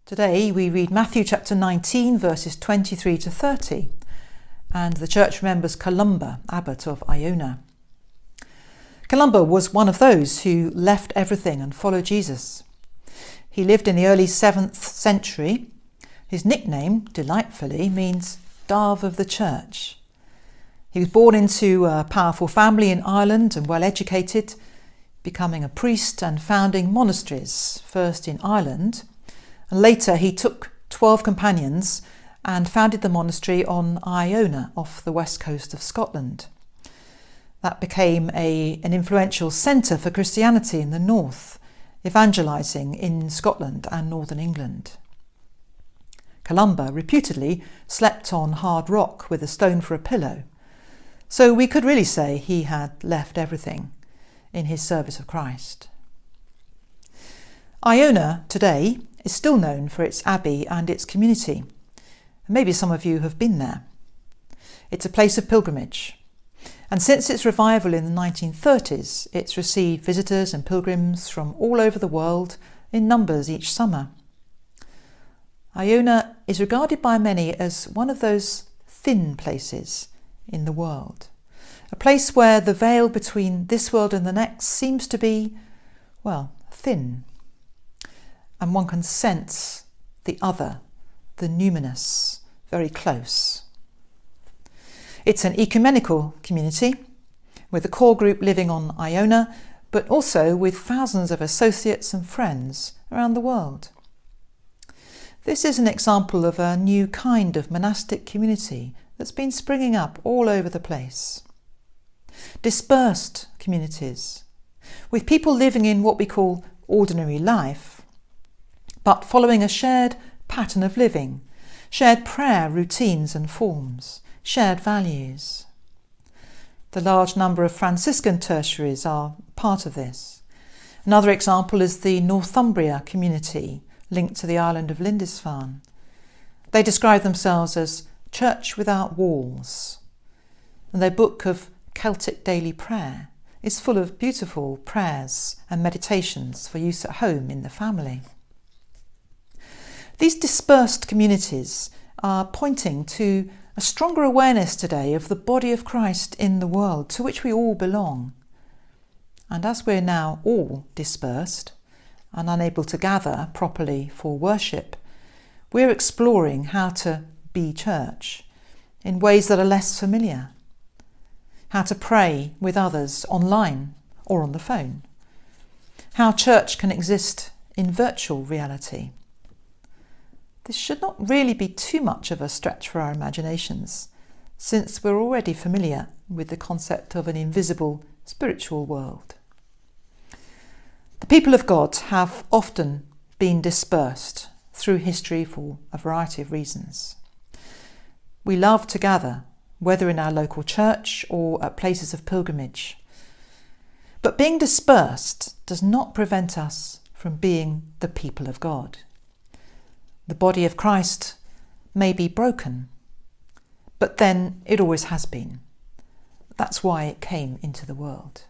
Today we read Matthew chapter 19 verses 23 to 30, and the church remembers Columba, Abbot of Iona. Columba was one of those who left everything and followed Jesus. He lived in the early 7th century. His nickname, delightfully, means Dove of the Church. He was born into a powerful family in Ireland and well educated, becoming a priest and founding monasteries, first in Ireland, and later he took 12 companions and founded the monastery on Iona off the west coast of Scotland. That became an influential centre for Christianity in the north, evangelising in Scotland and northern England. Columba reputedly slept on hard rock with a stone for a pillow, so we could really say he had left everything in his service of Christ. Iona today is still known for its abbey and its community. Maybe some of you have been there. It's a place of pilgrimage, and since its revival in the 1930s, it's received visitors and pilgrims from all over the world in numbers each summer. Iona is regarded by many as one of those thin places in the world, a place where the veil between this world and the next seems to be, well, thin, and one can sense the other, the numinous, very close. It's an ecumenical community with a core group living on Iona, but also with thousands of associates and friends around the world. This is an example of a new kind of monastic community that's been springing up all over the place. Dispersed communities, with people living in what we call ordinary life, but following a shared pattern of living, shared prayer routines and forms, shared values. The large number of Franciscan tertiaries are part of this. Another example is the Northumbria community linked to the island of Lindisfarne. They describe themselves as Church Without Walls, and their book of Celtic daily prayer is full of beautiful prayers and meditations for use at home in the family. These dispersed communities are pointing to a stronger awareness today of the body of Christ in the world to which we all belong. And as we're now all dispersed and unable to gather properly for worship, we're exploring how to be church in ways that are less familiar. How to pray with others online or on the phone. How church can exist in virtual reality. This should not really be too much of a stretch for our imaginations, since we're already familiar with the concept of an invisible spiritual world. The people of God have often been dispersed through history for a variety of reasons. We love to gather, whether in our local church or at places of pilgrimage. But being dispersed does not prevent us from being the people of God. The body of Christ may be broken, but then it always has been. That's why it came into the world.